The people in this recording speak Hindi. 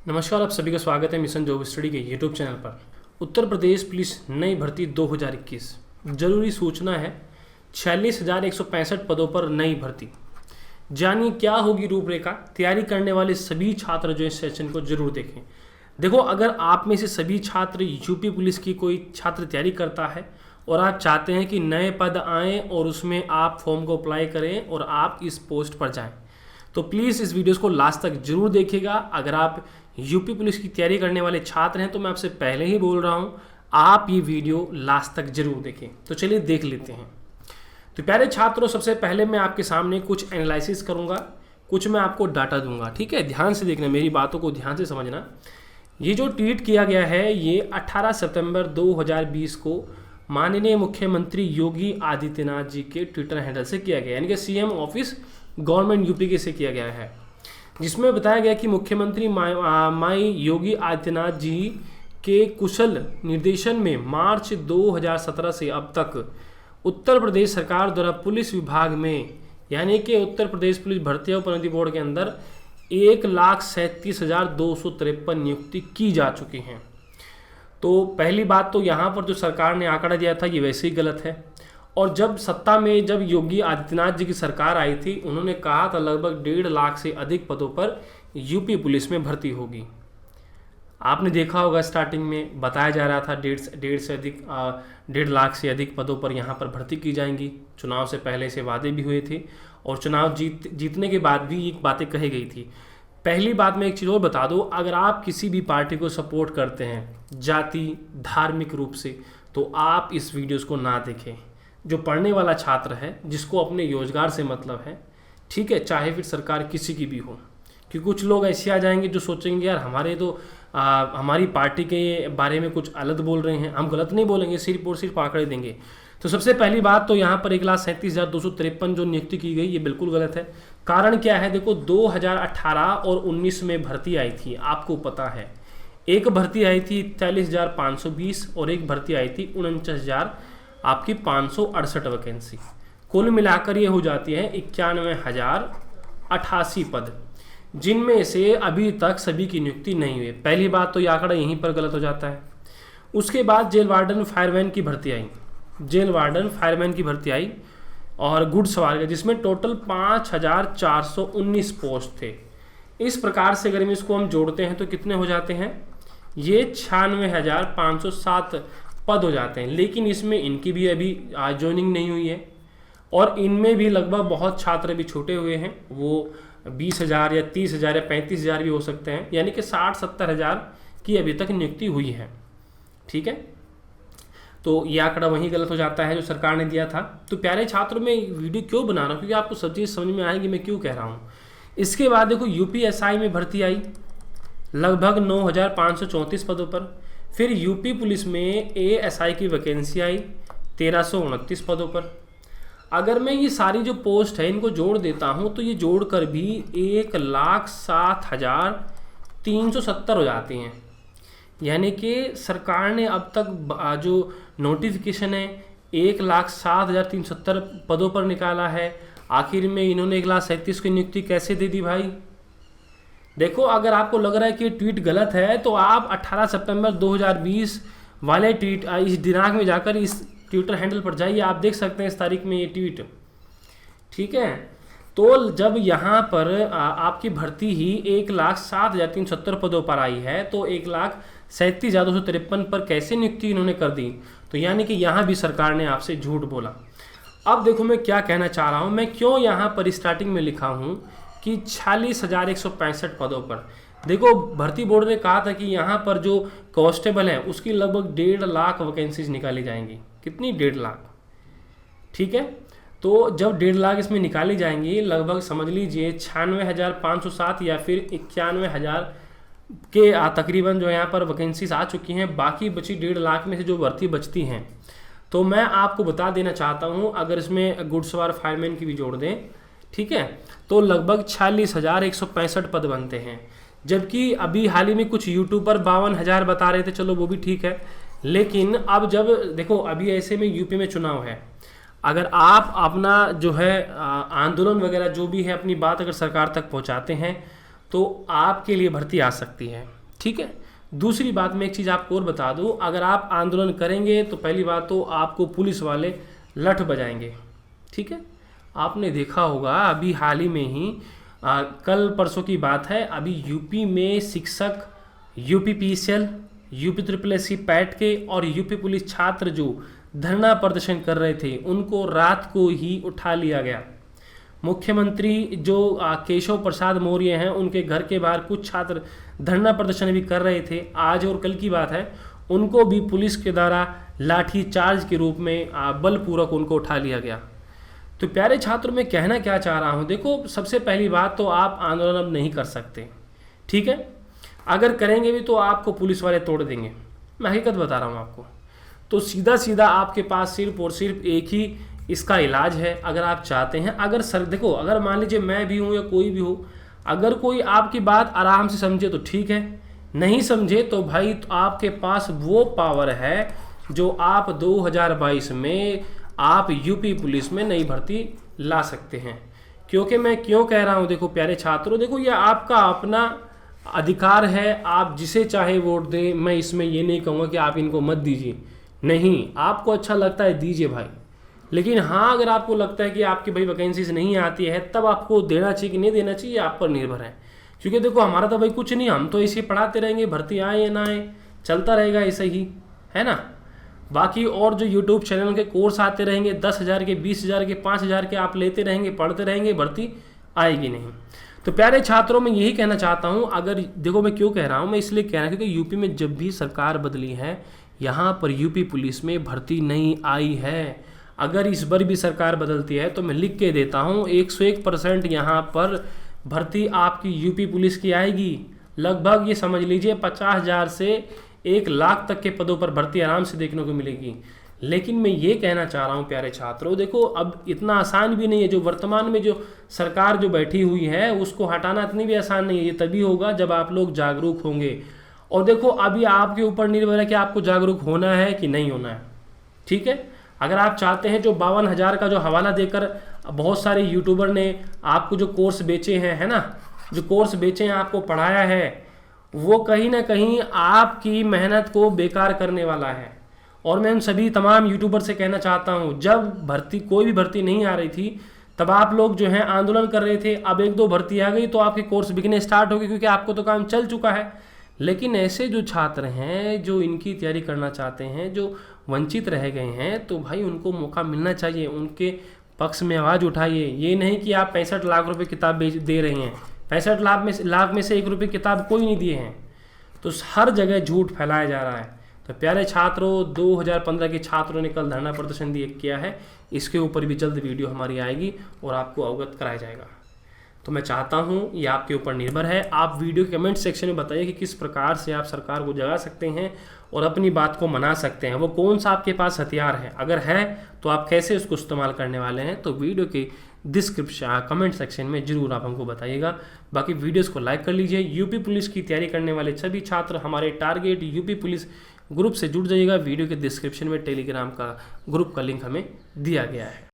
नमस्कार, आप सभी का स्वागत है मिशन जॉब स्टडी के यूट्यूब चैनल पर। उत्तर प्रदेश पुलिस नई भर्ती 2021 जरूरी सूचना है। 46,165 पदों पर नई भर्ती। जानिए क्या होगी रूपरेखा। तैयारी करने वाले सभी छात्र जो इस सेशन को जरूर देखें। देखो, अगर आप में से सभी छात्र यूपी पुलिस की कोई छात्र तैयारी करता है और आप चाहते हैं कि नए पद आएँ और उसमें आप फॉर्म को अप्लाई करें और आप इस पोस्ट पर जाएँ, तो प्लीज़ इस वीडियोस को लास्ट तक जरूर देखिएगा। अगर आप यूपी पुलिस की तैयारी करने वाले छात्र हैं तो मैं आपसे पहले ही बोल रहा हूं, आप ये वीडियो लास्ट तक जरूर देखें। तो चलिए देख लेते हैं। तो प्यारे छात्रों, सबसे पहले मैं आपके सामने कुछ एनालिसिस करूंगा, कुछ मैं आपको डाटा दूंगा। ठीक है, ध्यान से देखना, मेरी बातों को ध्यान से समझना। ये जो ट्वीट किया गया है ये 18 सितंबर 2020 को माननीय मुख्यमंत्री योगी आदित्यनाथ जी के ट्विटर हैंडल से किया गया, यानी कि सीएम ऑफिस गवर्नमेंट यूपी के से किया गया है, जिसमें बताया गया कि मुख्यमंत्री माई योगी आदित्यनाथ जी के कुशल निर्देशन में मार्च 2017 से अब तक उत्तर प्रदेश सरकार द्वारा पुलिस विभाग में, यानी कि उत्तर प्रदेश पुलिस भर्ती और प्रोन्नति बोर्ड के अंदर 1,37,253 नियुक्ति की जा चुकी हैं। तो पहली बात तो यहाँ पर जो सरकार ने आंकड़ा दिया था ये वैसे ही गलत है। और जब सत्ता में जब योगी आदित्यनाथ जी की सरकार आई थी, उन्होंने कहा था लगभग 1.5 लाख से अधिक पदों पर यूपी पुलिस में भर्ती होगी। आपने देखा होगा स्टार्टिंग में बताया जा रहा था 1.5 लाख से अधिक पदों पर यहाँ पर भर्ती की जाएंगी। चुनाव से पहले से वादे भी हुए थे और चुनाव जीतने के बाद भी ये बातें कही गई थी। पहली बात मैं एक चीज़ और बता दूँ, अगर आप किसी भी पार्टी को सपोर्ट करते हैं जाति धार्मिक रूप से, तो आप इस वीडियोस को ना देखें। जो पढ़ने वाला छात्र है, जिसको अपने रोजगार से मतलब है, ठीक है, चाहे फिर सरकार किसी की भी हो, क्योंकि कुछ लोग ऐसे आ जाएंगे जो सोचेंगे यार हमारे तो हमारी पार्टी के बारे में कुछ अलग बोल रहे हैं। हम गलत नहीं बोलेंगे, सिर्फ और सिर्फ आंकड़े देंगे। तो सबसे पहली बात तो यहाँ पर 1,37,253 जो नियुक्ति की गई ये बिल्कुल गलत है। कारण क्या है, देखो 2018 और 19 में भर्ती आई थी, आपको पता है। एक भर्ती आई थी 41,520 और एक भर्ती आई थी 49,000 आपकी 568 वैकेंसी। कुल मिलाकर ये हो जाती है 91,088 पद, जिनमें से अभी तक सभी की नियुक्ति नहीं हुई। पहली बात तो ये आंकड़ा यहीं पर गलत हो जाता है। उसके बाद जेल वार्डन फायरमैन की भर्ती आई, जेल वार्डन फायरमैन की भर्ती आई और गुड सवार का, जिसमें टोटल 5,419 पोस्ट थे। इस प्रकार से अगर इसको हम जोड़ते हैं तो कितने हो जाते हैं, ये 96,507 पद हो जाते हैं। लेकिन इसमें इनकी भी अभी ज्वाइनिंग नहीं हुई है और इनमें भी लगभग बहुत छात्र भी छूटे हुए हैं। वो 20,000 या 30,000 या 35,000 भी हो सकते हैं, यानी कि 60-70 हज़ार की अभी तक नियुक्ति हुई है। ठीक है, तो ये आंकड़ा वहीं गलत हो जाता है जो सरकार ने दिया था। तो प्यारे छात्रों, में वीडियो क्यों बना रहा हूँ, क्योंकि आपको सब चीज़ समझ में आएगी मैं क्यों कह रहा हूँ। इसके बाद देखो यूपीएसआई में भर्ती आई लगभग 9,534 पदों पर। फिर यूपी पुलिस में एएसआई की वैकेंसी आई 1,329 पदों पर। अगर मैं ये सारी जो पोस्ट है इनको जोड़ देता हूँ तो ये जोड़कर भी 1,07,370 हो जाती हैं। यानी कि सरकार ने अब तक जो नोटिफिकेशन है 1,07,370 पदों पर निकाला है। आखिर में इन्होंने 1,37,000 की नियुक्ति कैसे दे दी भाई। देखो, अगर आपको लग रहा है कि ट्वीट गलत है तो आप 18 सितंबर 2020 वाले ट्वीट इस दिनांक में जाकर इस ट्विटर हैंडल पर जाइए, आप देख सकते हैं इस तारीख में ये ट्वीट। ठीक है, तो जब यहाँ पर आपकी भर्ती ही 1,07,370 पदों पर आई है तो 1,37,253 पर कैसे नियुक्ति इन्होंने कर दी। तो यानी कि यहाँ भी सरकार ने आपसे झूठ बोला। अब देखो मैं क्या कहना चाह रहा हूँ, मैं क्यों यहाँ पर स्टार्टिंग में लिखा हूँ कि 46,165 पदों पर। देखो, भर्ती बोर्ड ने कहा था कि यहाँ पर जो कांस्टेबल है उसकी लगभग 1.5 लाख वैकेंसीज निकाली जाएंगी। कितनी? 1.5 लाख। ठीक है, तो जब 1.5 लाख इसमें निकाली जाएंगी, लगभग समझ लीजिए 96,507 या फिर 91,000 के तकरीबन जो यहाँ पर वैकेंसीज आ चुकी हैं। बाकी बची 1.5 लाख में से जो भर्ती बचती हैं, तो मैं आपको बता देना चाहता हूँ, अगर इसमें गुडसवार फायरमैन की भी जोड़ दें, ठीक है, तो लगभग 46,165 पद बनते हैं। जबकि अभी हाल ही में कुछ यूट्यूबर 52,000 बता रहे थे, चलो वो भी ठीक है। लेकिन अब जब देखो, अभी ऐसे में यूपी में चुनाव है, अगर आप अपना जो है आंदोलन वगैरह जो भी है अपनी बात अगर सरकार तक पहुंचाते हैं तो आपके लिए भर्ती आ सकती है। ठीक है। दूसरी बात मैं एक चीज़ आपको और बता दूं, अगर आप आंदोलन करेंगे तो पहली बात तो आपको पुलिस वाले लठ बजाएंगे। ठीक है। आपने देखा होगा अभी हाल ही में ही कल परसों की बात है, अभी यूपी में शिक्षक, UP PCL, UP triple SC PAT के और यूपी पुलिस छात्र जो धरना प्रदर्शन कर रहे थे उनको रात को ही उठा लिया गया। मुख्यमंत्री जो केशव प्रसाद मौर्य हैं, उनके घर के बाहर कुछ छात्र धरना प्रदर्शन भी कर रहे थे। आज और कल की बात है, उनको भी पुलिस के द्वारा लाठी चार्ज के रूप में बलपूर्वक उनको उठा लिया गया। तो प्यारे छात्रों, मैं कहना क्या चाह रहा हूँ, देखो सबसे पहली बात तो आप आंदोलन अब नहीं कर सकते। ठीक है। अगर करेंगे भी तो आपको पुलिस वाले तोड़ देंगे, मैं हकीकत बता रहा हूँ आपको। तो सीधा सीधा आपके पास सिर्फ और सिर्फ एक ही इसका इलाज है। अगर आप चाहते हैं, अगर सर देखो, अगर मान लीजिए मैं भी हूँ या कोई भी हो, अगर कोई आपकी बात आराम से समझे तो ठीक है, नहीं समझे तो भाई तो आपके पास वो पावर है जो आप 2022 में आप यूपी पुलिस में नई भर्ती ला सकते हैं। क्योंकि मैं क्यों कह रहा हूँ, देखो प्यारे छात्रों, देखो ये आपका अपना अधिकार है, आप जिसे चाहे वोट दें। मैं इसमें ये नहीं कहूँगा कि आप इनको मत दीजिए, नहीं, आपको अच्छा लगता है दीजिए भाई। लेकिन हाँ, अगर आपको लगता है कि आपकी भाई वैकेंसीज नहीं आती है, तब आपको देना चाहिए कि नहीं देना चाहिए, आप पर निर्भर है। क्योंकि देखो हमारा तो भाई कुछ नहीं, हम तो ऐसे पढ़ाते रहेंगे, भर्ती आए या ना आए, चलता रहेगा ऐसे ही, है ना। बाकी और जो यूट्यूब चैनल के कोर्स आते रहेंगे 10,000 के, 20,000 के, 5,000 के, आप लेते रहेंगे, पढ़ते रहेंगे, भर्ती आएगी नहीं। तो प्यारे छात्रों, मैं यही कहना चाहता हूँ, अगर देखो मैं क्यों कह रहा हूँ, मैं इसलिए कह रहा हूँ क्योंकि यूपी में जब भी सरकार बदली है, यहाँ पर यूपी पुलिस में भर्ती नहीं आई है। अगर इस बार भी सरकार बदलती है तो मैं लिख के देता हूँ 101% यहाँ पर भर्ती आपकी यूपी पुलिस की आएगी। लगभग ये समझ लीजिए 50,000 से 1,00,000 तक के पदों पर भर्ती आराम से देखने को मिलेगी। लेकिन मैं ये कहना चाह रहा हूँ प्यारे छात्रों, देखो अब इतना आसान भी नहीं है, जो वर्तमान में जो सरकार जो बैठी हुई है उसको हटाना इतनी भी आसान नहीं है। ये तभी होगा जब आप लोग जागरूक होंगे। और देखो अभी आपके ऊपर निर्भर है कि आपको जागरूक होना है कि नहीं होना है। ठीक है। अगर आप चाहते हैं, जो 52,000 का जो हवाला देकर बहुत सारे यूट्यूबर ने आपको जो कोर्स बेचे हैं, है ना, जो कोर्स बेचे हैं, आपको पढ़ाया है, वो कहीं ना कहीं आपकी मेहनत को बेकार करने वाला है। और मैं उन सभी तमाम यूट्यूबर से कहना चाहता हूँ, जब भर्ती कोई भी भर्ती नहीं आ रही थी तब आप लोग जो हैं आंदोलन कर रहे थे। अब 1-2 भर्ती आ गई तो आपके कोर्स बिकने स्टार्ट हो गए, क्योंकि आपको तो काम चल चुका है। लेकिन ऐसे जो छात्र हैं जो इनकी तैयारी करना चाहते हैं, जो वंचित रह गए हैं, तो भाई उनको मौका मिलना चाहिए, उनके पक्ष में आवाज़ उठाइए। ये नहीं कि आप 65 लाख रुपए किताब बेच दे रहे हैं, 65 लाख में से 1 रुपये किताब कोई नहीं दिए हैं। तो हर जगह झूठ फैलाया जा रहा है। तो प्यारे छात्रों, 2015 के छात्रों ने कल धरना प्रदर्शन किया है, इसके ऊपर भी जल्द वीडियो हमारी आएगी और आपको अवगत कराया जाएगा। तो मैं चाहता हूँ, ये आपके ऊपर निर्भर है, आप वीडियो के कमेंट सेक्शन में बताइए कि किस प्रकार से आप सरकार को जगा सकते हैं और अपनी बात को मना सकते हैं। वो कौन सा आपके पास हथियार है, अगर है तो आप कैसे उसको इस्तेमाल करने वाले हैं। तो वीडियो के डिस्क्रिप्शन कमेंट सेक्शन में जरूर आप हमको बताइएगा। बाकी वीडियोस को लाइक कर लीजिए। यूपी पुलिस की तैयारी करने वाले सभी छात्र हमारे टारगेट यूपी पुलिस ग्रुप से जुड़ जाइएगा। वीडियो के डिस्क्रिप्शन में टेलीग्राम का ग्रुप का लिंक हमें दिया गया है।